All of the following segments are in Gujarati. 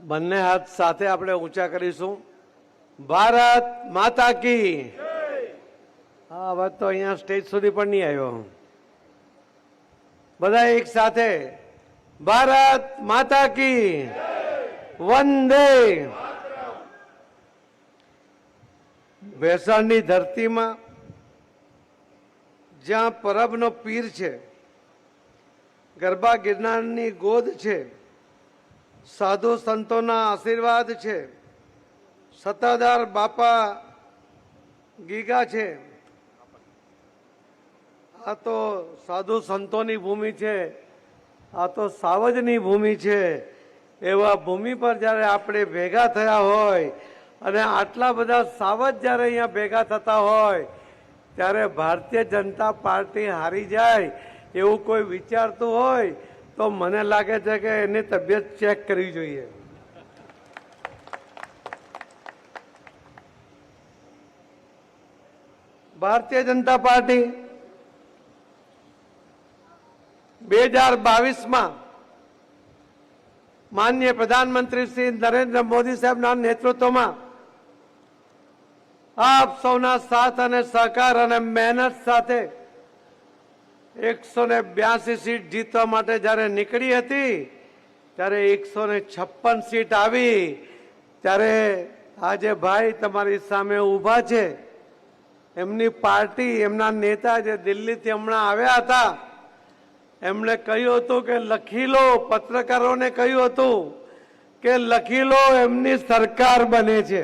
બંને હાથ સાથે આપણે ઊંચા કરીશું. ભારત માતા કી. હા, અવાજ તો અહીંયા સ્ટેજ સુધી પણ નહીં આવ્યો. બધા એક સાથે ભારત માતા કી વંદે. ભેસાણની ધરતીમાં જ્યાં પરબનો પીર છે, ગરબા ગિરનારની ગોદ છે, સાધુ સંતોના આશીર્વાદ છે, સત્તાધાર બાપા ગીગા છે. આ તો સાધુ સંતોની ભૂમિ છે, આ તો સાવજની ભૂમિ છે. એવા ભૂમિ પર જ્યારે આપણે ભેગા થયા હોય અને આટલા બધા સાવજ જ્યારે અહીંયા ભેગા થતા હોય ત્યારે ભારતીય જનતા પાર્ટી હારી જાય એવું કોઈ વિચારતું હોય તો મને લાગે છે કે એની તબિયત ચેક કરવી જોઈએ. ભારતીય જનતા પાર્ટી 2022માં માનનીય પ્રધાનમંત્રી શ્રી નરેન્દ્ર મોદી સાહેબના નેતૃત્વમાં આપ સૌના સાથ અને સહકાર અને મહેનત સાથે 182 સીટ જીતવા માટે જ્યારે નીકળી હતી ત્યારે 156 સીટ આવી. ત્યારે આજે ભાઈ તમારી સામે ઊભા છે, એમની પાર્ટી, એમના નેતા જે દિલ્હીથી હમણાં આવ્યા હતા, એમણે કહ્યું હતું કે લખી લો, પત્રકારોને કહ્યું હતું કે લખી લો, એમની સરકાર બને છે.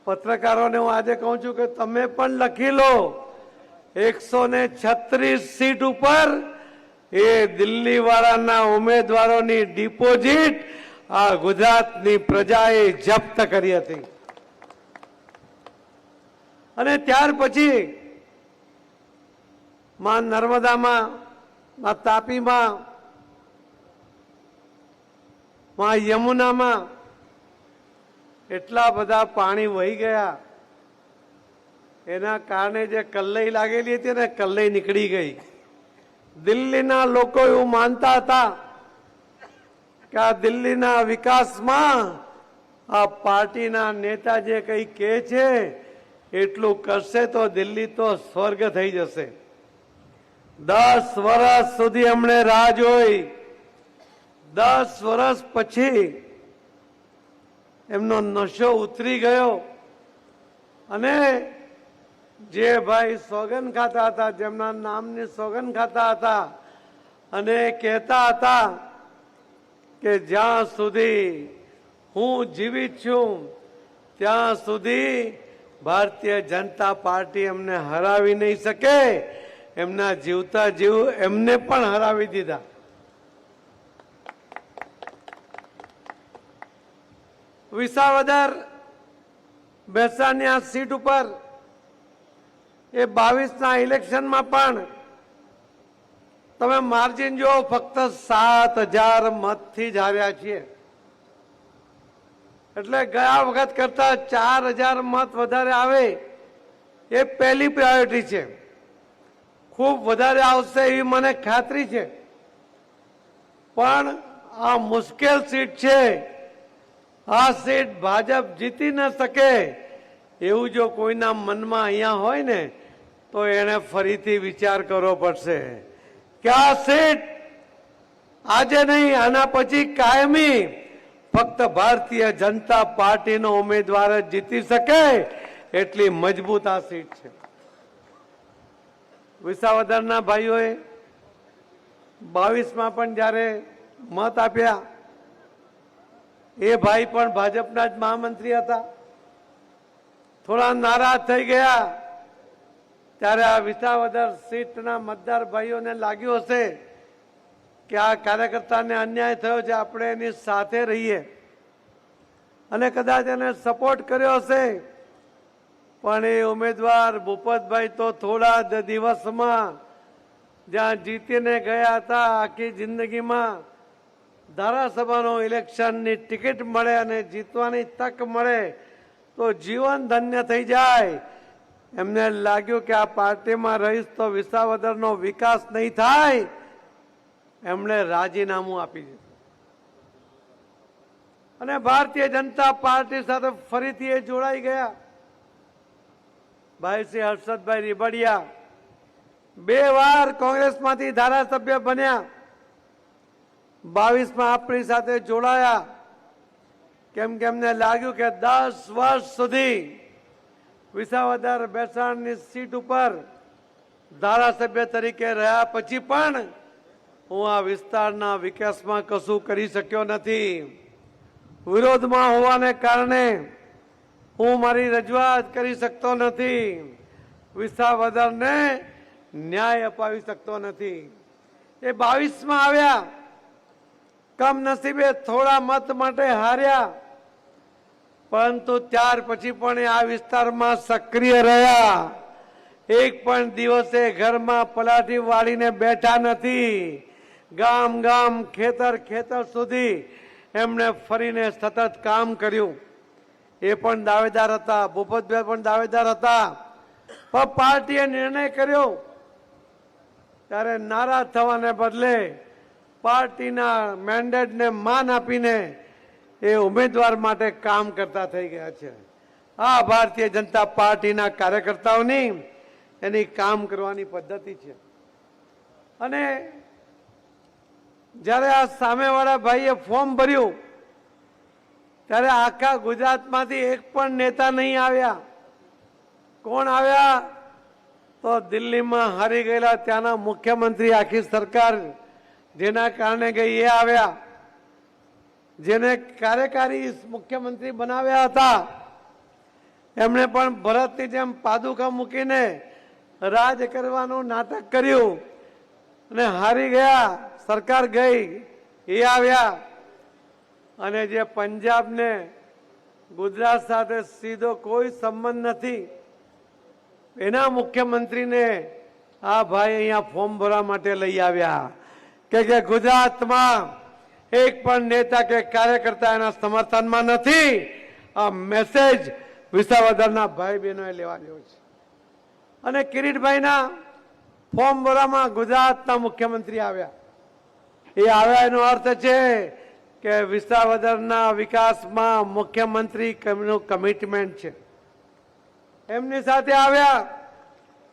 પત્રકારોને હું આજે કહું છું કે તમે પણ લખી લો, 136 સીટ ઉપર એ દિલ્હી વાળાના ઉમેદવારોની ડિપોઝિટ આ ગુજરાતની પ્રજાએ જપ્ત કરી હતી. અને ત્યાર પછી માં નર્મદામાં, માં તાપીમાં, માં યમુનામાં એટલા બધા પાણી વહી ગયા. એના કારણે જે કલ્લઈ લાગેલી હતી ને, કલ્લઈ નીકળી ગઈ. દિલ્હીના લોકો એવું માનતા હતા કે આ દિલ્હીના વિકાસમાં આ પાર્ટીના નેતા જે કંઈ કહે છે એટલું કરશે તો દિલ્હી તો સ્વર્ગ થઈ જશે. 10 વર્ષ સુધી એમણે રાહ જોઈ. 10 વર્ષ પછી એમનો નશો ઉતરી ગયો અને જે ભાઈ સોગન ખાતા હતા, જેમના નામની સોગન ખાતા હતા અને કહેતા હતા કે જ્યાં સુધી હું જીવિત છું ત્યાં સુધી ભારતીય જનતા પાર્ટી એમને હરાવી નહીં શકે, એમના જીવતા જીવ એમને પણ હરાવી દીધા. વિસાવદર ભેસાણની આ સીટ ઉપર એ 22ના ઇલેક્શનમાં પણ તમે માર્જિન જો ફક્ત 7000 મતથી જ હાર્યા છીએ. એટલે ગયા વખત કરતા 4000 મત વધારે આવે એ પહેલી પ્રાયોરિટી છે. ખૂબ વધારે આવશે એવી મને ખાતરી છે. પણ આ મુશ્કેલ સીટ છે. આ સીટ ભાજપ જીતી ન શકે એવું જો કોઈના મનમાં અહીંયા હોય ને તો એને ફરીથી વિચાર કરવો પડશે કે આ સીટ આજે નહીં, આના પછી કાયમી ફક્ત ભારતીય જનતા પાર્ટીનો ઉમેદવાર જ જીતી શકે એટલી મજબૂત આ સીટ છે. વિસાવદરના ભાઈઓએ 22માં પણ જ્યારે મત આપ્યા, એ ભાઈ પણ ભાજપના જ મહામંત્રી હતા. થોડા નારાજ થઈ ગયા ત્યારે આ વિસાવદર સીટના મતદાર ભાઈઓને લાગ્યું હશે કે આ કાર્યકર્તાને અન્યાય થયો છે, આપણે એની સાથે રહીએ અને કદાચ એને સપોર્ટ કર્યો હશે. પણ એ ઉમેદવાર ભૂપતભાઈ તો થોડા જ દિવસમાં જ્યાં જીતીને ગયા હતા, આખી જિંદગીમાં ધારાસભાનો ઇલેક્શનની ટિકિટ મળે અને જીતવાની તક મળે તો જીવન ધન્ય થઈ જાય. એમને લાગ્યું કે આ પાર્ટીમાં રહીશ તો વિસાવદરનો વિકાસ નહીં થાય, એમણે રાજીનામું આપી દીધું. અને ભારતીય જનતા પાર્ટી સાથે ફરીથી એ જોડાઈ ગયા. ભાઈ શ્રી હર્ષદભાઈ રીબડિયા 2 વાર કોંગ્રેસમાંથી ધારાસભ્ય બન્યા. 22માં આપણી સાથે જોડાયા. કેમ કે એમને લાગ્યું કે 10 વર્ષ સુધી વિસાવદર બેસાણની સીટ ઉપર ધારાસભ્ય તરીકે રહ્યા પછી પણ હું આ વિસ્તારના વિકાસમાં કશું કરી શક્યો નથી. વિરોધમાં હોવાને કારણે હું મારી રજૂઆત કરી શકતો નથી. વિસાવદરને ન્યાય અપાવી શકતો નથી. એ 22માં આવ્યા, કમનસીબે થોડા મત માટે હાર્યા, પરંતુ ત્યાર પછી પણ એ આ વિસ્તારમાં સક્રિય રહ્યા. એક પણ દિવસે ઘરમાં પલાઠી વાળીને બેઠા નથી. ગામ ગામ ખેતર ખેતર સુધી એમણે ફરીને સતત કામ કર્યું. એ પણ દાવેદાર હતા, ભૂપતભાઈ પણ દાવેદાર હતા. પણ પાર્ટીએ નિર્ણય કર્યો ત્યારે નારાજ થવાને બદલે પાર્ટીના મેન્ડેટને માન આપીને એ ઉમેદવાર માટે કામ કરતા થઈ ગયા છે. આ ભારતીય જનતા પાર્ટીના કાર્યકર્તાઓની એની કામ કરવાની પદ્ધતિ છે. અને જ્યારે આ સામેવાળા ભાઈએ ફોર્મ ભર્યું ત્યારે આખા ગુજરાતમાંથી એક પણ નેતા નહીં આવ્યા. કોણ આવ્યા? તો દિલ્હીમાં હારી ગયેલા ત્યાંના મુખ્યમંત્રી, આખી સરકાર જેના કારણે ગઈ એ આવ્યા. જેને કાર્યકારી મુખ્યમંત્રી બનાવ્યા હતા એમણે પણ ભરતની જેમ પાદુકા મૂકીને રાજ કરવાનું નાટક કર્યું અને હારી ગયા. સરકાર ગઈ, એ આવ્યા. અને જે પંજાબને ગુજરાત સાથે સીધો કોઈ સંબંધ નથી એના મુખ્યમંત્રીને આ ભાઈ અહીંયા ફોર્મ ભરવા માટે લઈ આવ્યા કે ગુજરાતમાં એક પણ નેતા કે કાર્યકર્તા એના સમર્થનમાં નથી. આ મેસેજ વિસાવદરના ભાઈ બહેનોએ લેવા જેવો છે. અને કિરીટભાઈના ફોર્મ ભરવામાં ગુજરાતના મુખ્યમંત્રી આવ્યા. એ આવ્યા એનો અર્થ છે કે વિસાવદરના વિકાસમાં મુખ્યમંત્રીનું કમિટમેન્ટ છે. એમની સાથે આવ્યા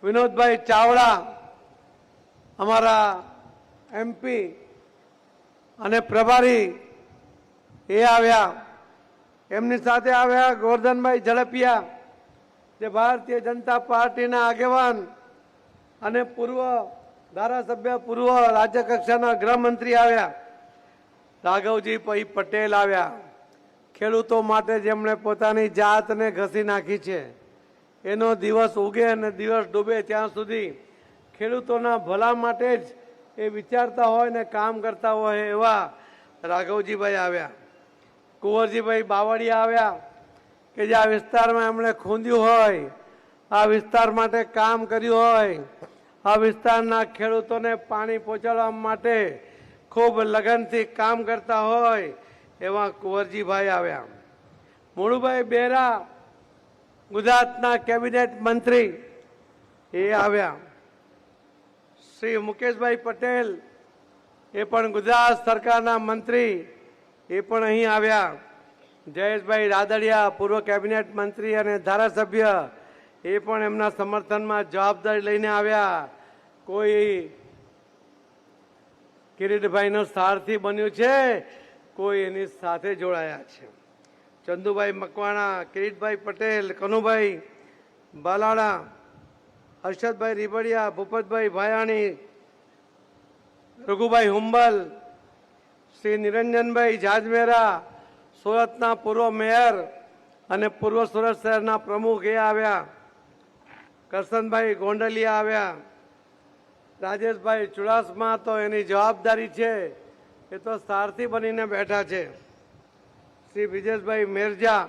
વિનોદભાઈ ચાવડા, અમારા MP અને પ્રભારી, એ આવ્યા. એમની સાથે આવ્યા ગોરધનભાઈ ઝડપિયા, જે ભારતીય જનતા પાર્ટીના આગેવાન અને પૂર્વ ધારાસભ્ય, પૂર્વ રાજ્ય કક્ષાના ગૃહમંત્રી આવ્યા. રાઘવજી પટેલ આવ્યા. ખેડૂતો માટે જેમણે પોતાની જાતને ઘસી નાખી છે, એનો દિવસ ઉગે અને દિવસ ડૂબે ત્યાં સુધી ખેડૂતોના ભલા માટે જ એ વિચારતા હોય ને કામ કરતા હોય એવા રાઘવજીભાઈ આવ્યા. કુંવરજીભાઈ બાવળિયા આવ્યા કે જે આ વિસ્તારમાં એમણે ખૂંદ્યું હોય, આ વિસ્તાર માટે કામ કર્યું હોય, આ વિસ્તારના ખેડૂતોને પાણી પહોંચાડવા માટે ખૂબ લગનથી કામ કરતા હોય એવા કુંવરજીભાઈ આવ્યા. મુળુભાઈ બેરા, ગુજરાતના કેબિનેટ મંત્રી, એ આવ્યા. શ્રી મુકેશભાઈ પટેલ, એ પણ ગુજરાત સરકારના મંત્રી, એ પણ અહીં આવ્યા. જયેશભાઈ રાદડિયા, પૂર્વ કેબિનેટ મંત્રી અને ધારાસભ્ય, એ પણ એમના સમર્થનમાં જવાબદારી લઈને આવ્યા. કોઈ કિરીટભાઈનો સારથી બન્યું છે, કોઈ એની સાથે જોડાયા છે. ચંદુભાઈ મકવાણા, કિરીટભાઈ પટેલ, કનુભાઈ બાલાડા, હર્ષદભાઈ રીબડિયા, ભૂપતભાઈ ભાયાણી, રઘુભાઈ હુંબલ, શ્રી નિરંજનભાઈ જાજમેરા, સુરતના પૂર્વ મેયર અને પૂર્વ સુરત શહેરના પ્રમુખ, એ આવ્યા. કરશનભાઈ ગોંડલિયા આવ્યા. રાજેશભાઈ ચુડાસમા તો એની જવાબદારી છે, એ તો સારથી બનીને બેઠા છે. શ્રી બ્રિજેશભાઈ મેરજા,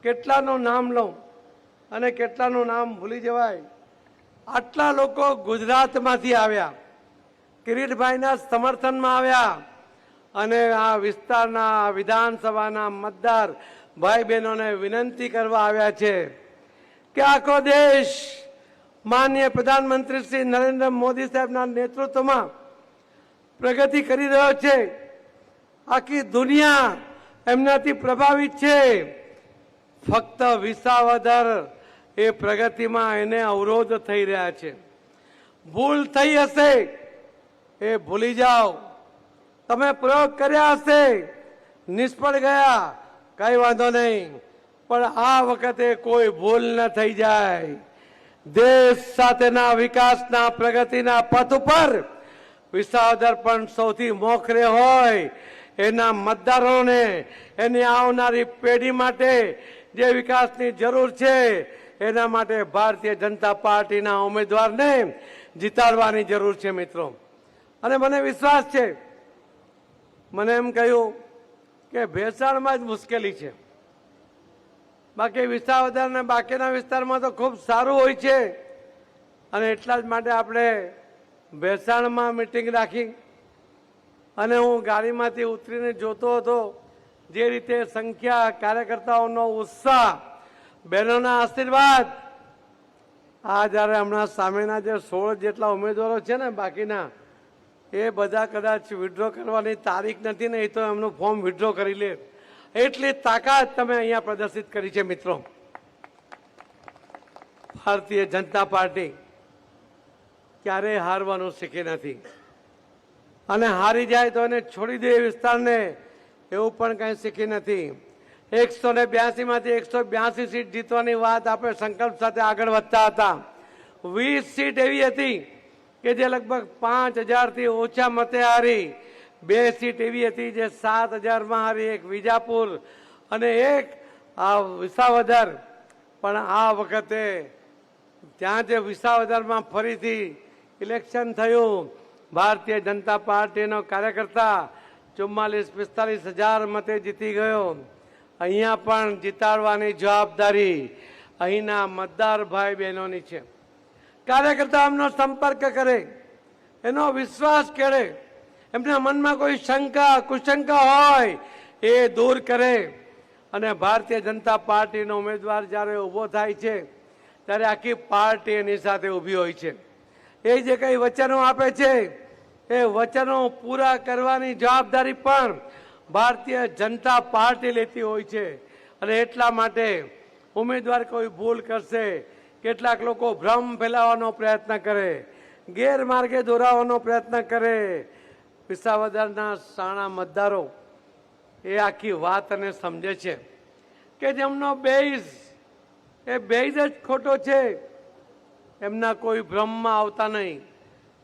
કેટલાનું નામ લઉં અને કેટલાનું નામ ભૂલી જવાય. આટલા લોકો ગુજરાતમાંથી આવ્યા, કિરીટભાઈના સમર્થનમાં આવ્યા અને આ વિસ્તારના વિધાનસભાના મતદાર ભાઈ બહેનોને વિનંતી કરવા આવ્યા છે કે આખો દેશ માનનીય પ્રધાનમંત્રી શ્રી નરેન્દ્ર મોદી સાહેબના નેતૃત્વમાં પ્રગતિ કરી રહ્યો છે. આખી દુનિયા એમનાથી પ્રભાવિત છે. ફક્ત વિસાવદર એ પ્રગતિમાં એને અવરોધ થઈ રહ્યા છે. ભૂલ થઈ હશે એ ભૂલી જાઓ. તમે પ્રયોગ કર્યા હશે, નિષ્ફળ ગયા, કઈ વાંધો નહીં, પણ આ વખતે કોઈ ભૂલ ન થઈ જાય. દેશ સાથેના વિકાસના પ્રગતિના પથ ઉપર વિસાવદર પણ સૌથી મોખરે હોય. એના મતદારોને, એની આવનારી પેઢી માટે જે વિકાસની જરૂર છે એના માટે ભારતીય જનતા પાર્ટીના ઉમેદવારને જીતાડવાની જરૂર છે મિત્રો. અને મને વિશ્વાસ છે, મને એમ કહ્યું કે ભેસાણમાં જ મુશ્કેલી છે, બાકી વિસાવદર અને બાકીના વિસ્તારમાં તો ખૂબ સારું હોય છે. અને એટલા જ માટે આપણે ભેસાણમાં મિટિંગ રાખી અને હું ગાડીમાંથી ઉતરીને જોતો હતો જે રીતે સંખ્યા, કાર્યકર્તાઓનો ઉત્સાહ, બહેનોના આશીર્વાદ. આ જ્યારે હમણાં સામેના જે 16 જેટલા ઉમેદવારો છે ને બાકીના, એ બધા કદાચ વિડ્રો કરવાની તારીખ નથી ને, એ તો એમનું ફોર્મ વિડ્રો કરી લે. એટલી તાકાત તમે અહીંયા પ્રદર્શિત કરી છે મિત્રો. ભારતીય જનતા પાર્ટી ક્યારેય હારવાનું શીખી નથી, અને હારી જાય તો એને છોડી દે વિસ્તારને, એવું પણ કંઈ શીખી નથી. 182 માંથી 182 સીટ જીતવાની વાત આપણે સંકલ્પ સાથે આગળ વધતા હતા. 20 સીટ એવી હતી કે જે લગભગ 5000 થી ઓછા મતે હારી. 2 સીટ એવી હતી જે 7000 હારી, એક વિજાપુર અને એક આ વિસાવદર. પણ આ વખતે ત્યાં જે વિસાવદરમાં ફરીથી ઇલેક્શન થયું, ભારતીય જનતા પાર્ટીનો કાર્યકર્તા 44-45 હજાર મતે જીતી ગયો. અહીંયા પણ જીતાડવાની જવાબદારી અહીંના મતદાર ભાઈ બહેનોની છે. કાર્યકર્તા એમનો સંપર્ક કરે, એનો વિશ્વાસ કરે, એમના મનમાં કોઈ શંકા, કુશંકા હોય એ દૂર કરે. અને ભારતીય જનતા પાર્ટીનો ઉમેદવાર જ્યારે ઊભો થાય છે ત્યારે આખી પાર્ટી એની સાથે ઊભી હોય છે. એ જે કંઈ વચનો આપે છે એ વચનો પૂરા કરવાની જવાબદારી પણ ભારતીય જનતા પાર્ટી લેતી હોય છે. અને એટલા માટે ઉમેદવાર કોઈ ભૂલ કરશે, કેટલાક લોકો ભ્રમ ફેલાવવાનો પ્રયત્ન કરે, ગેરમાર્ગે દોરાવવાનો પ્રયત્ન કરે, વિસાવદરના સાણા મતદારો એ આખી વાતને સમજે છે કે જેમનો બેઝ એ બેઝ જ ખોટો છે. એમના કોઈ ભ્રમમાં આવતા નહીં,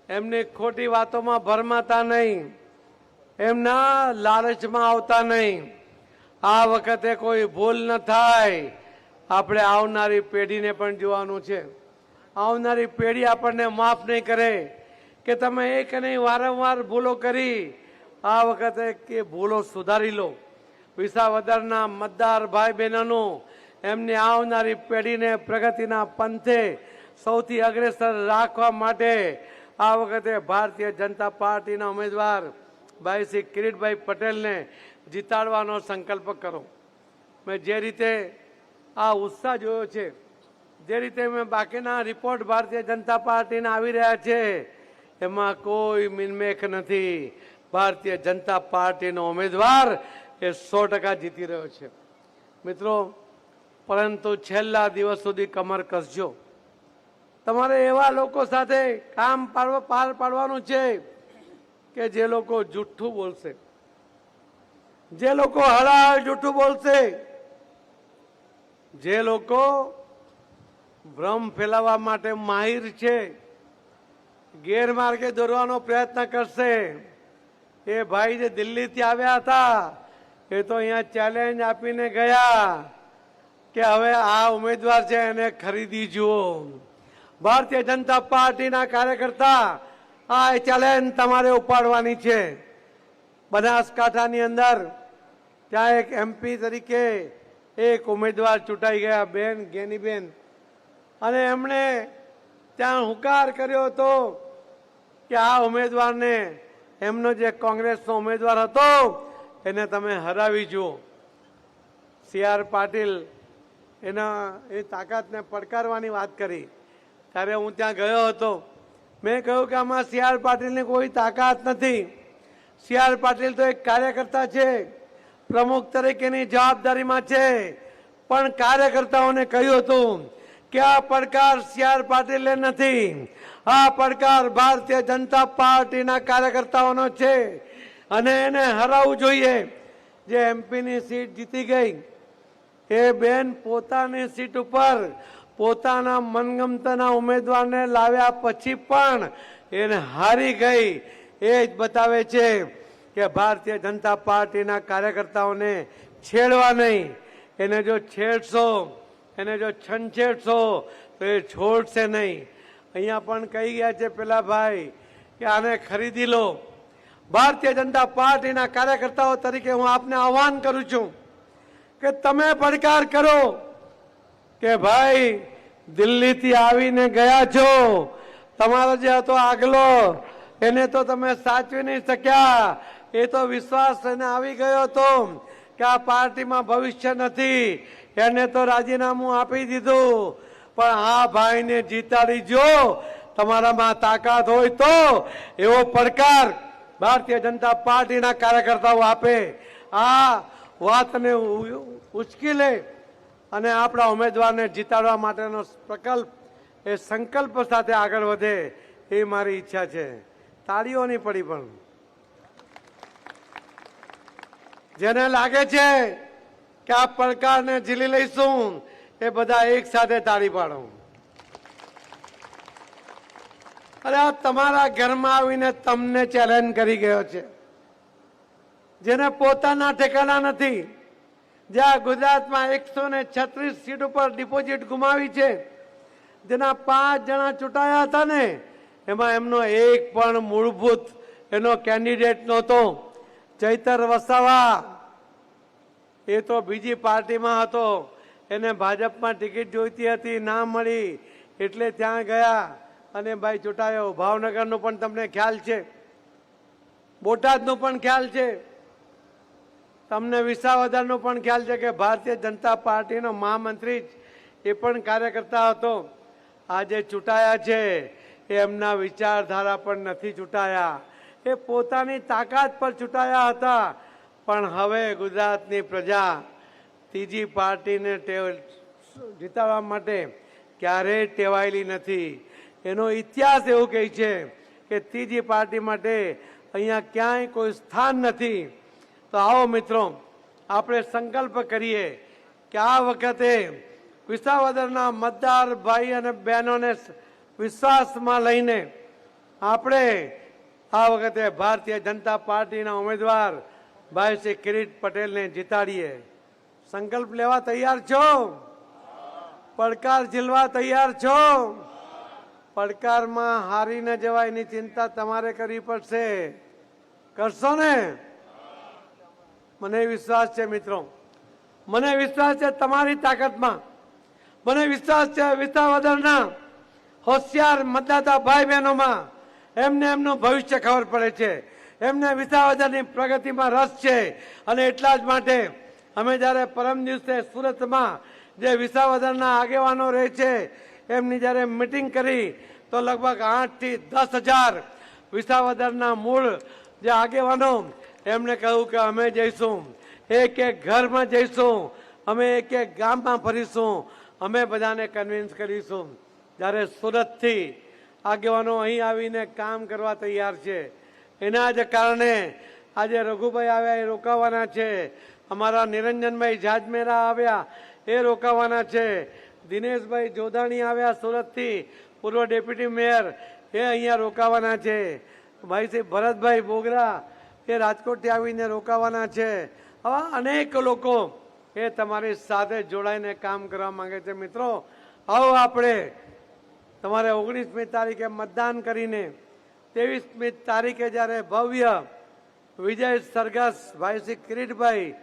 એમની ખોટી વાતોમાં ભરમાતા નહીં, એમના લાલચમાં આવતા નહીં. આ વખતે કોઈ ભૂલ ન થાય. આપણે આવનારી પેઢીને પણ જોવાનું છે. આવનારી પેઢી આપણને માફ નહીં કરે કે તમે એક નહીં વારંવાર ભૂલો કરી. આ વખતે કે ભૂલો સુધારી લો. વિસાવદરના મતદાર ભાઈ બહેનોનું એમની આવનારી પેઢીને પ્રગતિના પંથે સૌથી અગ્રેસર રાખવા માટે આ વખતે ભારતીય જનતા પાર્ટીના ઉમેદવાર ભાઈ શ્રી કિરીટભાઈ પટેલને જીતાડવાનો સંકલ્પ કરો. મેં જે રીતે આ ઉત્સાહ જોયો છે, જે રીતે મેં બાકીના રિપોર્ટ ભારતીય જનતા પાર્ટીના આવી રહ્યા છે, એમાં કોઈ મિનમેક નથી. ભારતીય જનતા પાર્ટીનો ઉમેદવાર એ 100% જીતી રહ્યો છે મિત્રો. પરંતુ છેલ્લા દિવસ સુધી કમર કસજો. તમારે એવા લોકો સાથે કામ પાર પાડવાનું છે કે જે લોકો જુઠ્ઠું બોલશે, જે લોકો હળાહળ જુઠ્ઠું બોલશે, જે લોકો ભ્રમ ફેલાવવા માટે માહિર છે, ગેરમાર્ગે દોરવાનો પ્રયત્ન કરશે. એ ભાઈ જે દિલ્હીથી આવ્યા હતા એ તો અહીંયા ચેલેન્જ આપીને ગયા કે હવે આ ઉમેદવાર છે એને ખરીદી જુઓ. ભારતીય જનતા પાર્ટીના કાર્યકર્તા આ ચેલેન્જ તમારે ઉપાડવાની છે. બનાસકાંઠાની અંદર ત્યાં એક MP તરીકે એક ઉમેદવાર ચૂંટાઈ ગયા, બેન ગેનીબેન, અને એમણે ત્યાં હુંકાર કર્યો હતો કે આ ઉમેદવારને, એમનો જે કોંગ્રેસનો ઉમેદવાર હતો એને તમે હરાવી જુઓ. CR પાટીલ એના એ તાકાતને પડકારવાની વાત કરી ત્યારે હું ત્યાં ગયો હતો. મેં કહ્યું કે આમાં CR પાટીલની કોઈ તાકાત નથી. CR પાટીલ તો એક કાર્યકર્તા છે, પ્રમુખ તરીકેની જવાબદારીમાં છે, પણ કાર્યકર્તાઓને કહ્યું હતું કે આ પડકાર સી.આર. પાટીલે નથી, આ પડકાર ભારતીય જનતા પાર્ટીના કાર્યકર્તાઓનો છે અને એને હરાવવું જોઈએ. જે એમપીની સીટ જીતી ગઈ એ બેન પોતાની સીટ ઉપર પોતાના મનગમતાના ઉમેદવારને લાવ્યા પછી પણ એને હારી ગઈ. એ જ બતાવે છે કે ભારતીય જનતા પાર્ટીના કાર્યકર્તાઓને છેડવા નહીં. એને જો છેડશો, એને જો છંછેડશો તો એ છોડશે નહીં. અહીંયા પણ કહી ગયા છે પેલા ભાઈ કે આને ખરીદી લો. ભારતીય જનતા પાર્ટીના કાર્યકર્તાઓ તરીકે હું આપને આહવાન કરું છું કે તમે પડકાર કરો કે ભાઈ દિલ્હીથી આવીને ગયા છો, તમારો જે હતો આગલો એને તો તમે સાચવી નહીં શક્યા. એ તો વિશ્વાસ લઈને આવી ગયો હતો કે આ પાર્ટીમાં ભવિષ્ય નથી, એને તો રાજીનામું આપી દીધું. પણ આ ભાઈને જીતાડી જો, તમારામાં તાકાત હોય તો એવો પડકાર ભારતીય જનતા પાર્ટીના કાર્યકર્તાઓ આપે. આ વાતને ઉચકી લે અને આપણા ઉમેદવારને જીતાડવા માટેનો પ્રકલ્પ એ સંકલ્પ સાથે આગળ વધે એ મારી ઈચ્છા છે. તાળીઓ નહીં પડી, પણ જેને લાગે છે કે આ પડકારને ઝીલી લઈશું એ બધા એક સાથે તાળી પાડો. અરે આ તમારા ઘરમાં આવીને તમને ચેલેન્જ કરી ગયો છે, જેને પોતાના ઠેકાણા નથી, જ્યાં ગુજરાતમાં 136 સીટ ઉપર ડિપોઝિટ ગુમાવી છે, જેના 5 જણા ચૂંટાયા હતા ને એમાં એમનો એક પણ મૂળભૂત એનો કેન્ડિડેટ નહોતો. ચૈતર વસાવા એ તો બીજી પાર્ટીમાં હતો, એને ભાજપમાં ટિકિટ જોઈતી હતી, ના મળી એટલે ત્યાં ગયા અને ભાઈ ચૂંટાયો. ભાવનગરનો પણ તમને ખ્યાલ છે, બોટાદનો પણ ખ્યાલ છે, તમને વિસાવદરનો પણ ખ્યાલ છે કે ભારતીય જનતા પાર્ટીનો મહામંત્રી જ એ પણ કાર્યકર્તા હતો. આજે ચૂંટાયા છે એ એમના વિચારધારા પર નથી ચૂંટાયા, એ પોતાની તાકાત પર ચૂંટાયા હતા. પણ હવે ગુજરાતની પ્રજા ત્રીજી પાર્ટીને જીતાડવા માટે ક્યારેય ટેવાયેલી નથી. એનો ઇતિહાસ એવું કહે છે કે ત્રીજી પાર્ટી માટે અહીંયા ક્યાંય કોઈ સ્થાન નથી. તો આવો મિત્રો, આપણે સંકલ્પ કરીએ કે આ વખતે વિસાવદરના મતદાર ભાઈ અને બહેનોને વિશ્વાસમાં લઈને આપણે આ વખતે ભારતીય જનતા પાર્ટીના ઉમેદવાર ભાઈ શ્રી કિરીટ પટેલને જીતાડીએ. સંકલ્પ લેવા તૈયાર છો? પડકાર ઝીલવા તૈયાર છો? પડકારમાં હારી ન જવાય એની ચિંતા તમારે કરવી પડશે. કરશો ને? મને વિશ્વાસ છે મિત્રો, મને વિશ્વાસ છે તમારી તાકાતમાં, મને વિશ્વાસ છે વિસાવદરના હોશિયાર મતદાતા ભાઈ બહેનોમાં. એમને એમનું ભવિષ્ય ખબર પડે છે, એમને વિસાવદરની પ્રગતિમાં રસ છે. અને એટલા જ માટે અમે જ્યારે પરમ દિવસે સુરતમાં જે વિસાવદરના આગેવાનો રહે છે એમની જ્યારે મિટિંગ કરી તો લગભગ 8 થી 10 હજાર વિસાવદરના મૂળ જે આગેવાનો એમને કહ્યું કે અમે જઈશું, એક એક ઘરમાં જઈશું, અમે એક એક ગામમાં ફરીશું, અમે બધાને કન્વિન્સ કરીશું. જ્યારે સુરતથી આગેવાનો અહીં આવીને કામ કરવા તૈયાર છે, એના જ કારણે આજે રઘુભાઈ આવ્યા એ રોકાવાના છે, અમારા નિરંજનભાઈ જાજમેરા આવ્યા એ રોકાવાના છે, દિનેશભાઈ જોધાણી આવ્યા સુરતથી, પૂર્વ ડેપ્યુટી મેયર એ અહીંયા રોકાવાના છે, ભાઈ શ્રી ભરતભાઈ બોગરા એ રાજકોટથી આવીને રોકાવાના છે. આવા અનેક લોકો એ તમારી સાથે જોડાઈને કામ કરવા માંગે છે. મિત્રો, આવો આપણે તમારે 19મી તારીખે મતદાન કરીને 23મી તારીખે જ્યારે ભવ્ય વિજય સરઘસ ભાઈ શ્રી કિરીટભાઈ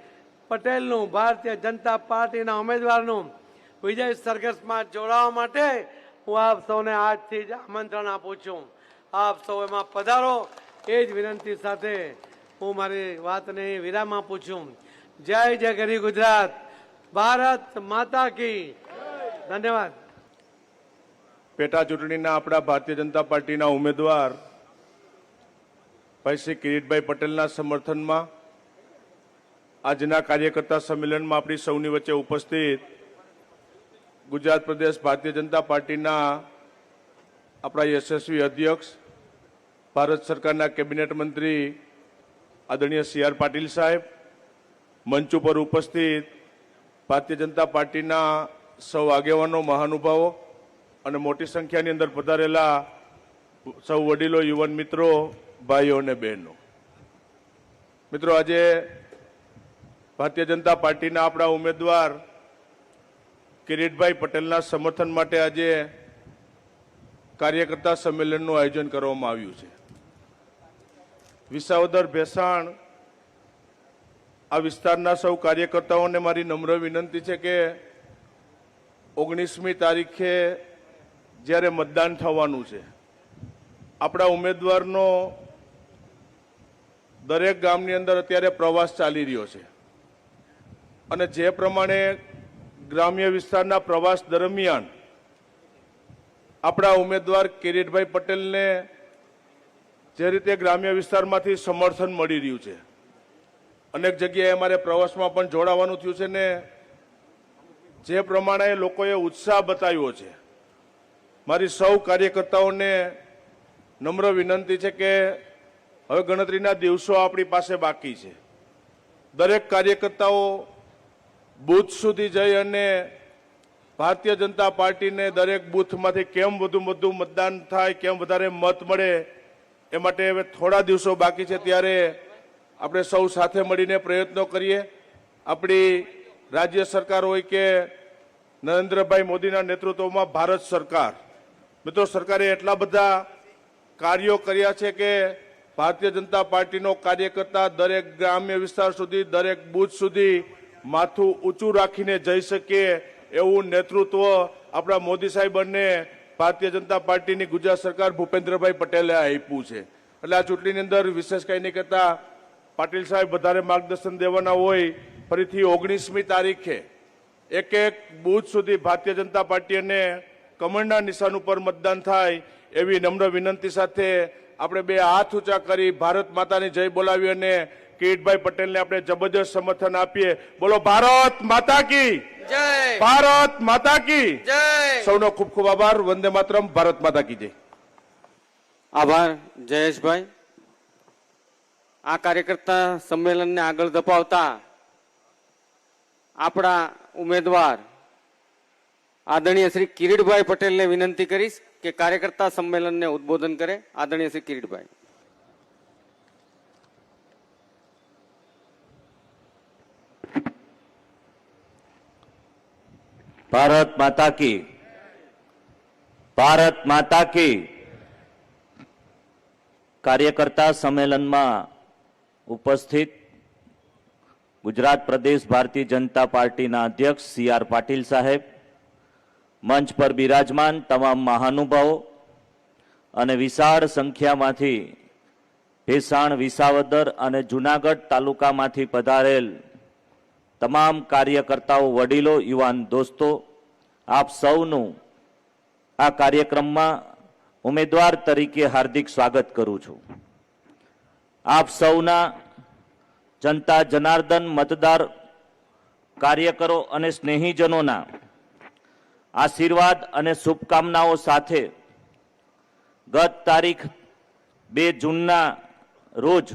પટેલનું ભારતીય જનતા પાર્ટીના ઉમેદવારનું વિજય સરઘસમાં જોડાવા માટે હું આપ સૌને આજથી જ આમંત્રણ આપું છું. આપ સૌ એમાં પધારો એ જ વિનંતી સાથે હું મારી વાતને વિરામ આપું છું. જય જય ગરી ગુજરાત, ભારત માતા કી. ધન્યવાદ. પેટા ચૂંટણીના આપણા ભારતીય જનતા પાર્ટીના ઉમેદવાર ભાઈ શ્રી કિરીટભાઈ પટેલના સમર્થનમાં આજના કાર્યકર્તા સંમેલનમાં આપણી સૌની વચ્ચે ઉપસ્થિત ગુજરાત પ્રદેશ ભારતીય જનતા પાર્ટીના આપણા યશસ્વી અધ્યક્ષ, ભારત સરકારના કેબિનેટ મંત્રી આદરણીય સી.આર. પાટીલ સાહેબ, મંચ ઉપર ઉપસ્થિત ભારતીય જનતા પાર્ટીના સૌ આગેવાનો, મહાનુભાવો અને મોટી સંખ્યાની અંદર પધારેલા સૌ વડીલો, યુવાન મિત્રો, ભાઈઓ અને બહેનો. મિત્રો, આજે ભારતીય જનતા પાર્ટીના આપણા ઉમેદવાર કિરીટભાઈ પટેલના સમર્થન માટે આજે કાર્યકર્તા સંમેલનનું આયોજન કરવામાં આવ્યું છે. વિસાવદર ભેસાણ આ વિસ્તારના સૌ કાર્યકર્તાઓને મારી નમ્ર વિનંતી છે કે 19મી તારીખે જ્યારે મતદાન થવાનું છે, આપણા ઉમેદવારનો દરેક ગામની અંદર અત્યારે પ્રવાસ ચાલી રહ્યો છે અને જે પ્રમાણે ગ્રામ્ય વિસ્તારના પ્રવાસ દરમિયાન આપણા ઉમેદવાર કિરીટભાઈ પટેલને જે રીતે ગ્રામ્ય વિસ્તારમાંથી સમર્થન મળી રહ્યું છે, અનેક જગ્યાએ અમારે પ્રવાસમાં પણ જોડાવાનું થયું છે ને જે પ્રમાણે લોકોએ ઉત્સાહ બતાવ્યો છે, મારી સૌ કાર્યકર્તાઓને નમ્ર વિનંતી છે કે હવે ગણતરીના દિવસો આપણી પાસે બાકી છે. દરેક કાર્યકર્તાઓ બૂથ સુધી જઈ અને ભારતીય જનતા પાર્ટીને દરેક બૂથમાંથી કેમ વધુ મતદાન થાય, કેમ વધારે મત મળે, એ માટે હવે થોડા દિવસો બાકી છે. ત્યારે આપણે સૌ સાથે મળીને પ્રયત્નો કરીએ. આપણી રાજ્ય સરકાર હોય કે નરેન્દ્રભાઈ મોદીના નેતૃત્વમાં ભારત સરકાર, મિત્રો, સરકારે એટલા બધા કાર્યો કર્યા છે કે ભારતીય જનતા પાર્ટીનો કાર્યકર્તા દરેક ગ્રામ્ય વિસ્તાર સુધી, દરેક બૂથ સુધી માથું ઊંચું રાખીને જઈ શકીએ એવું નેતૃત્વ આપણા મોદી સાહેબ અને ભારતીય જનતા પાર્ટીની ગુજરાત સરકાર ભૂપેન્દ્રભાઈ પટેલે આપ્યું છે. એટલે આ ચૂંટણીની અંદર વિશેષ કંઈ નહીં કહેતા, પાટીલ સાહેબ વધારે માર્ગદર્શન દેવાના હોય. ફરીથી 19મી તારીખે એક એક બૂથ સુધી ભારતીય જનતા પાર્ટી અને કમળના નિશાન ઉપર મતદાન થાય એવી નમ્ર વિનંતી સાથે આપણે બે હાથ ઊંચા કરી ભારત માતાની જય બોલાવી અને કિરીટભાઈ પટેલને આપણે જબરદસ્ત સમર્થન આપીએ. બોલો ભારત માતા કી જય, ભારત માતા કી જય. સૌનો ખૂબ ખૂબ આભાર. વંદે માતરમ. ભારત માતા કી જય. આભાર જયેશભાઈ. આ કાર્યકર્તા સંમેલનને આગળ ધપાવતા આપણા ઉમેદવાર આદરણીય શ્રી કિરીટભાઈ પટેલને વિનંતી કરીશ કે કાર્યકર્તા સંમેલનને ઉદ્બોધન કરે. આદરણીય શ્રી કિરીટભાઈ. ભારત માતા કી, ભારત માતા કી. કાર્યકર્તા સંમેલનમાં ઉપસ્થિત ગુજરાત પ્રદેશ ભારતીય જનતા પાર્ટીના અધ્યક્ષ સી.આર. પાટીલ સાહેબ, મંચ પર બિરાજમાન તમામ મહાનુભાવો અને વિશાળ સંખ્યામાંથી ભેસાણ, વિસાવદર અને જુનાગઢ તાલુકામાંથી પધારેલ તમામ કાર્યકર્તાઓ, વડીલો, યુવાન દોસ્તો, આપ સૌનું આ કાર્યક્રમમાં ઉમેદવાર તરીકે હાર્દિક સ્વાગત કરું છું. આપ સૌના જનતા જનાર્દન, મતદાર, કાર્યકરો અને સ્નેહીજનોના આશીર્વાદ અને શુભકામનાઓ સાથે ગત તારીખ 2 જૂનના રોજ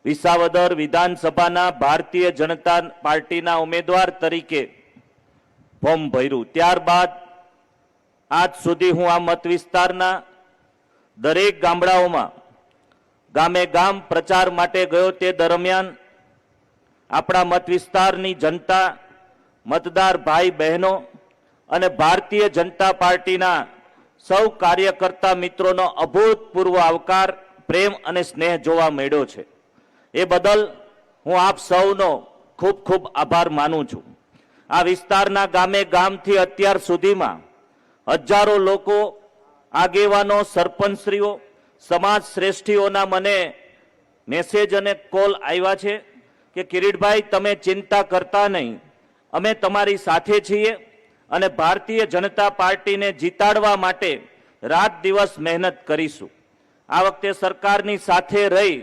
વિસાવદર વિધાનસભાના ભારતીય જનતા પાર્ટીના ઉમેદવાર તરીકે ફોર્મ ભર્યું. ત્યારબાદ આજ સુધી હું આ મત વિસ્તારના દરેક ગામડાઓમાં ગામે ગામ પ્રચાર માટે ગયો. તે દરમિયાન આપણા મત વિસ્તારની જનતા, મતદાર ભાઈ બહેનો અને ભારતીય જનતા પાર્ટીના સૌ કાર્યકર્તા મિત્રોનો અભૂતપૂર્વ આવકાર, પ્રેમ અને સ્નેહ જોવા મળ્યો છે. એ બદલ હું આપ સૌનો ખૂબ ખૂબ આભાર માનું છું. આ વિસ્તારના ગામે ગામથી અત્યાર સુધીમાં હજારો લોકો, આગેવાનો, સરપંચશ્રીઓ, સમાજ શ્રેષ્ઠીઓના મને મેસેજ અને કોલ આવ્યા છે કે કિરીટભાઈ, તમે ચિંતા કરતા નહીં, અમે તમારી સાથે છીએ અને ભારતીય જનતા પાર્ટીને જીતાડવા માટે રાત દિવસ મહેનત કરીશું. આ વખતે સરકારની સાથે રહી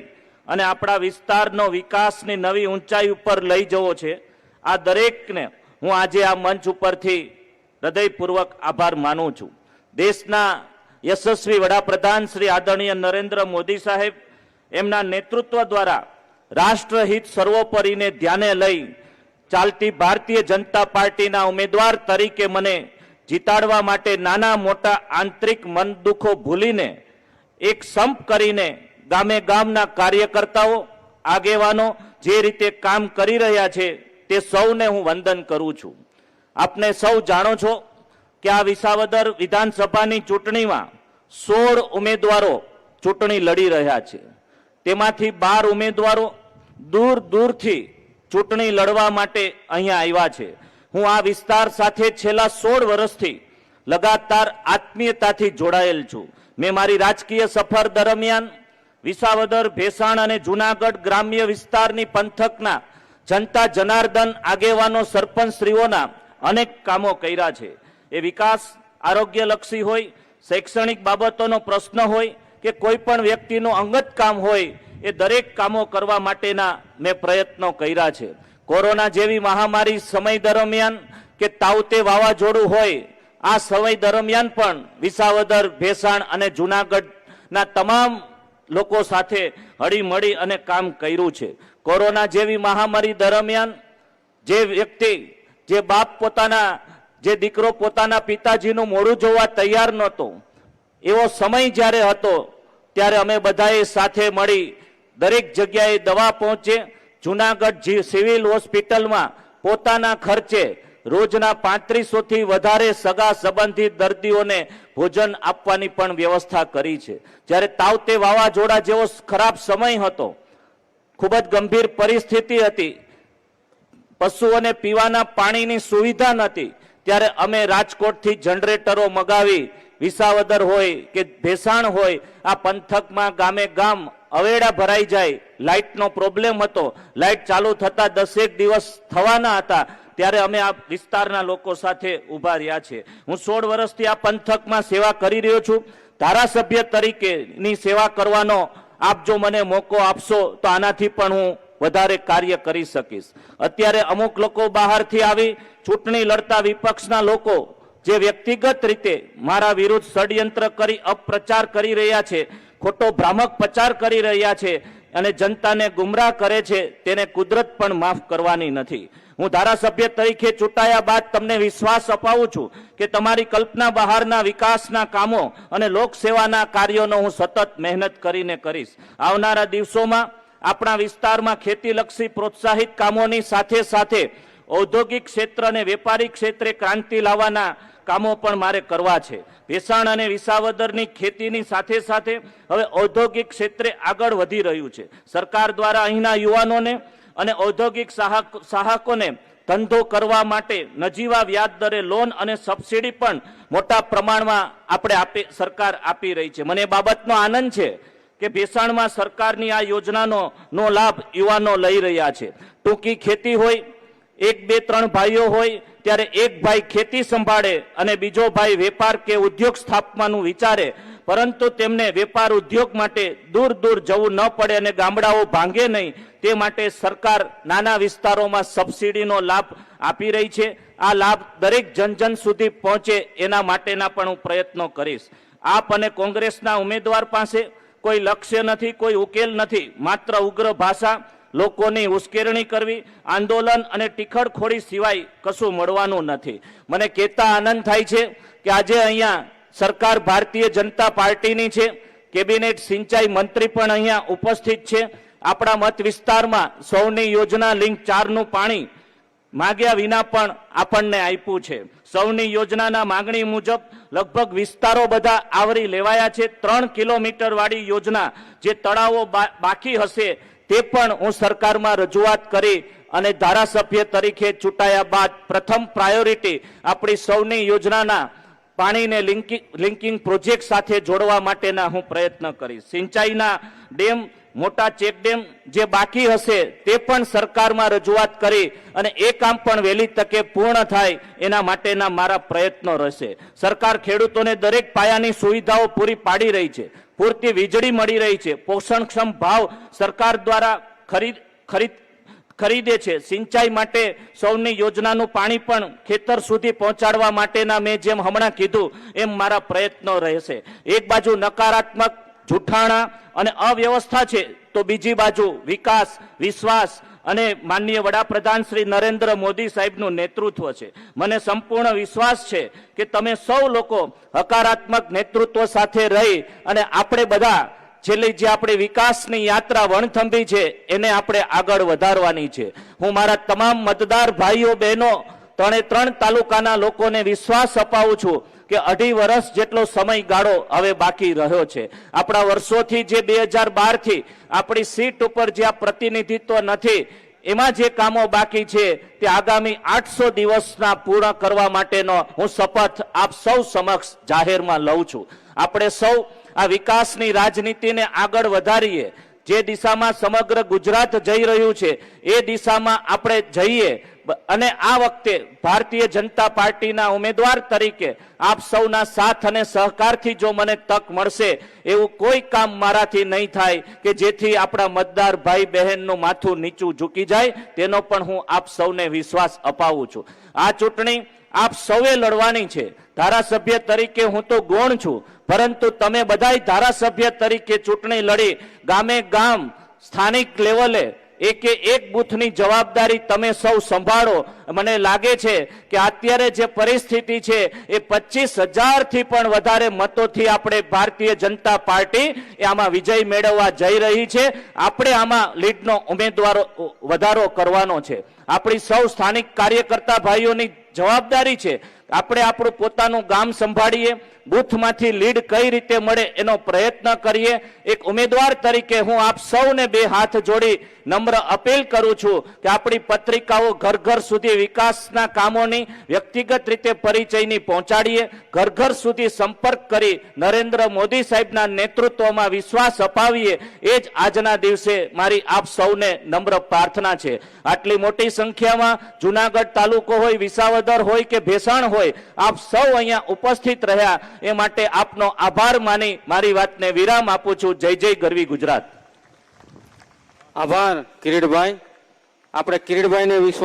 અને આપણા વિસ્તારનો વિકાસની નવી ઊંચાઈ ઉપર લઈ જવો છે, આ દરેકને હું આજે આ મંચ ઉપરથી હૃદયપૂર્વક આભાર માનું છું. દેશના યશસ્વી વડાપ્રધાન શ્રી આદરણીય નરેન્દ્ર મોદી સાહેબ એમના નેતૃત્વ દ્વારા રાષ્ટ્રહિત સર્વોપરીને ધ્યાને લઈ ચાલતી ભારતીય જનતા પાર્ટીના ઉમેદવાર તરીકે મને જીતાડવા માટે નાના મોટા આંતરિક મન દુઃખો ભૂલીને એક સંપ કરીને ગામે ગામના કાર્યકર્તાઓ આગેવાનો જે રીતે કામ કરી રહ્યા છે તે સૌને હું વંદન કરું છું. આપને સૌ જાણો છો કે આ વિસાવદર વિધાનસભાની ચૂંટણીમાં 16 ઉમેદવારો ચૂંટણી લડી રહ્યા છે. તેમાંથી 12 ઉમેદવારો દૂર દૂરથી ચૂંટણી લડવા માટે અહીંયા આવ્યા છે. હું આ વિસ્તાર સાથે છેલ્લા 16 વર્ષથી લગાતાર આત્મીયતાથી જોડાયેલ છું. મેં મારી રાજકીય સફર દરમિયાન વિસાવદર, ભેસાણ અને જૂનાગઢ ગ્રામ્ય વિસ્તારની પંથકના જનતા જનાર્દન આગેવાનો સરપંચશ્રીઓના અનેક કામો કર્યા છે. એ વિકાસ આરોગ્યલક્ષી હોય, શૈક્ષણિક બાબતોનો પ્રશ્ન હોય કે કોઈ પણ વ્યક્તિનું અંગત કામ હોય, એ દરેક કામો કરવા માટેના મેં પ્રયત્નો કર્યા છે. કોરોના જેવી મહામારી સમય દરમિયાન કે તાવતે વાવાઝોડું હોય, આ સમય દરમિયાન પણ વિસાવદર, ભેસાણ અને જૂનાગઢના તમામ લોકો સાથે હળીમળી અને કામ કર્યું છે. કોરોના જેવી મહામારી દરમિયાન જે વ્યક્તિ, જે બાપ પોતાના, જે દીકરો પોતાના પિતાજીનું મોઢું જોવા તૈયાર નહોતો, એવો સમય જ્યારે હતો ત્યારે અમે બધાએ સાથે મળી દરેક જગ્યાએ દવા પહોંચે. જૂનાગઢ સિવિલ હોસ્પિટલમાં પોતાના ખર્ચે રોજના 3500 થી વધારે સગા સંબંધિત દર્દીઓને ભોજન આપવાની પણ વ્યવસ્થા કરી છે. જ્યારે તાવતે વાવાઝોડા જેવો ખરાબ સમય હતો, ખૂબ જ ગંભીર પરિસ્થિતિ હતી, પશુઓને પીવાના પાણીની સુવિધા નથી, ત્યારે અમે રાજકોટથી જનરેટરો મગાવી વિસાવદર હોય કે ભેસાણ હોય, આ પંથકમાં ગામે ગામ અવેડા ભરાઈ જાય. લાઇટનો પ્રોબ્લેમ હતો, લાઇટ ચાલુ થતા 10 દિવસ થવાના હતા, ત્યારે અમે આ વિસ્તારના લોકો સાથે ઉભા રહ્યા છે. હું 16 વર્ષથી આ પંથકમાં સેવા કરી રહ્યો છું. ધારાસભ્ય તરીકેની સેવા કરવાનો આપ જો મને મોકો આપશો તો આનાથી પણ હું વધારે કાર્ય કરી શકીશ. અત્યારે અમુક લોકો બહારથી આવી ચૂંટણી લડતા વિપક્ષના લોકો જે વ્યક્તિગત રીતે મારા વિરુદ્ધ ષડયંત્ર કરી અપપ્રચાર કરી રહ્યા છે, ખોટો ભ્રામક પ્રચાર કરી રહ્યા છે અને જનતાને ગુમરાહ કરે છે, તેને કુદરત પણ માફ કરવાની નથી. હું ધારાસભ્ય તરીકે ચૂંટાયા બાદ તમને વિશ્વાસ અપાવું છું કે તમારી કલ્પના બહારના વિકાસના કામો અને લોકસેવાના કાર્યોનો હું સતત મહેનત કરીને કરીશ. આવનારા દિવસોમાં આપણા વિસ્તારમાં ખેતીલક્ષી પ્રોત્સાહિત કામોની સાથે સાથે ઔદ્યોગિક ક્ષેત્ર અને વેપારી ક્ષેત્રે ક્રાંતિ લાવવાના કામો પણ મારે કરવા છે. ભેસાણ અને વિસાવદરની ખેતીની સાથે સાથે હવે ઔદ્યોગિક ક્ષેત્રે આગળ વધી રહ્યું છે. સરકાર દ્વારા અહીંના યુવાનોને અને ઔદ્યોગિક સાહકોને ધંધો કરવા માટે નજીવા વ્યાજ દરે લોન અને સબસિડી પણ મોટા પ્રમાણમાં સરકાર આપી રહી છે. મને એ બાબતનો આનંદ છે કે ભેસાણમાં સરકારની આ યોજનાનો લાભ યુવાનો લઈ રહ્યા છે. ટૂંકી ખેતી હોય, 1, 2, 3 ભાઈઓ હોય, ત્યારે એક ભાઈ ખેતી સંભાળે અને બીજો ભાઈ વેપાર કે ઉદ્યોગ સ્થાપવાનું વિચારે, પરંતુ તેમને વેપાર ઉદ્યોગ માટે દૂર દૂર જવું ન પડે અને ગામડાઓ ભાંગે નહીં, તે માટે સરકાર નાના વિસ્તારોમાં સબસિડીનો લાભ આપી રહી છે. આ લાભ દરેક જન સુધી પહોંચે એના માટેના પણ હું પ્રયત્નો કરીશ. આપ અને કોંગ્રેસના ઉમેદવાર પાસે કોઈ લક્ષ્ય નથી, કોઈ ઉકેલ નથી, માત્ર ઉગ્ર ભાષા, લોકોની ઉશ્કેરણી કરવી, આંદોલન અને ટીખળખોડી સિવાય કશું મળવાનું નથી. મને કહેતા આનંદ થાય છે કે આજે અહીંયા સરકાર ભારતીય જનતા પાર્ટીની છે, કેબિનેટ સિંચાઈ મંત્રી પણ અહીંયા ઉપસ્થિત છે. આપણા મત વિસ્તારમાં સૌની યોજના લિંક 4નું પાણી માગ્યા વિના પણ આપણને આપ્યું છે. સૌની યોજનાના માંગણી મુજબ લગભગ વિસ્તારો બધા આવરી લેવાયા છે. 3 કિલોમીટર વાળી યોજના, જે તળાવો બાકી હશે તે પણ હું સરકારમાં રજૂઆત કરી અને ધારાસભ્ય તરીકે ચૂંટાયા બાદ પ્રથમ પ્રાયોરિટી આપણી સૌની યોજનાના પાણીને લિંકિંગ પ્રોજેક્ટ સાથે જોડવા માટેના હું પ્રયત્ન કરીશ. સિંચાઈના ડેમ, મોટા ચેકડેમ જે બાકી હશે તે પણ સરકારમાં રજૂઆત કરી અને એ કામ પણ વહેલી તકે પૂર્ણ થાય એના માટેના મારા પ્રયત્નો રહેશે. સરકાર ખેડૂતોને દરેક પાયાની સુવિધાઓ પૂરી પાડી રહી છે. પૂરતી વીજળી મળી રહી છે, પોષણક્ષમ ભાવ સરકાર દ્વારા ખરીદે છે, સિંચાઈ માટે સૌની યોજનાનું પાણી પણ ખેતર સુધી પહોંચાડવા માટેના મેં જેમ હમણાં કીધું એમ મારા પ્રયત્નો રહેશે. એક બાજુ નકારાત્મક જૂઠાણા અને અવ્યવસ્થા છે, તો બીજી બાજુ વિકાસ, વિશ્વાસ અને માનનીય વડાપ્રધાન શ્રી નરેન્દ્ર મોદી સાહેબનું નેતૃત્વ છે. મને સંપૂર્ણ વિશ્વાસ છે કે તમે સૌ લોકો હકારાત્મક નેતૃત્વ સાથે રહી અને આપણે બધા છેલ્લી જે આપણી વિકાસની યાત્રા વણથંભી છે એને આપણે આગળ વધારવાની છે. હું મારા તમામ મતદાર ભાઈઓ બહેનો 3 તાલુકાના લોકોને વિશ્વાસ અપાવું છું કે 2.5 વર્ષ જેટલો સમયગાળો હવે બાકી રહ્યો છે. આપણા વર્ષોથી જે 2012 થી આપણી સીટ ઉપર જે આ પ્રતિનિધિત્વ નથી એમાં જે કામો બાકી છે તે આગામી 800 દિવસના પૂર્ણ કરવા માટેનો હું શપથ આપ સૌ સમક્ષ જાહેરમાં લઉં છું. આપણે સૌ આ વિકાસની રાજનીતિને આગળ વધારીએ. જે દિશામાં સમગ્ર ગુજરાત જઈ રહ્યું છે એ દિશામાં આપણે જઈએ અને આ વખતે ભારતીય જનતા પાર્ટીના ઉમેદવાર તરીકે આપ સૌના સાથ અને સહકારથી જો મને તક મળશે એવું કોઈ કામ મારાથી નહીં થાય કે જેથી આપણા મતદાર ભાઈ બહેનનું માથું નીચું ઝૂકી જાય, તેનો પણ હું આપ સૌને વિશ્વાસ અપાવું છું. આ ચૂંટણી આપ સૌએ લડવાની છે. ધારાસભ્ય તરીકે હું તો ગૌણ છું, પરંતુ તમે બધાય ધારાસભ્ય તરીકે ચૂંટણી લડી ગામે ગામ સ્થાનિક લેવલે એકે એક બૂથની જવાબદારી તમે સૌ સંભાળો. મને લાગે છે કે અત્યારે જે પરિસ્થિતિ છે એ 25,000 થી પણ વધારે મતોથી આપણે ભારતીય જનતા પાર્ટી એ આમાં વિજય મેળવવા જઈ રહી છે. આપણે આમાં લીડનો ઉમેદવારો વધારો કરવાનો છે. આપણી સૌ સ્થાનિક કાર્યકર્તા ભાઈઓની જવાબદારી છે આપણે આપણું પોતાનું ગામ સંભાળીએ, બૂથમાંથી લીડ કઈ રીતે મળે એનો પ્રયત્ન કરીએ. એક ઉમેદવાર તરીકે હું આપ સૌને 2 હાથ જોડી નમ્ર અપીલ કરું છું કે આપણી પત્રિકાઓ ઘર ઘર સુધી વિકાસના કામોની વ્યક્તિગત રીતે પરિચયની પહોંચાડીએ, ઘર ઘર સુધી સંપર્ક કરી નરેન્દ્ર મોદી સાહેબના નેતૃત્વમાં વિશ્વાસ અપાવીએ. એ જ આજના દિવસે મારી આપ સૌને નમ્ર પ્રાર્થના છે. આટલી મોટી સંખ્યામાં જુનાગઢ તાલુકો હોય, વિસાવદર હોય કે ભેસાણ હોય, આપ સૌ અહીંયા ઉપસ્થિત રહ્યા એ માટે આપનો આભાર માની મારી વાતને વિરામ આપું છું. જય જય ગરવી ગુજરાત. આભાર કિરીટભાઈ. આપણે કિરીટભાઈને વિશ્વાસ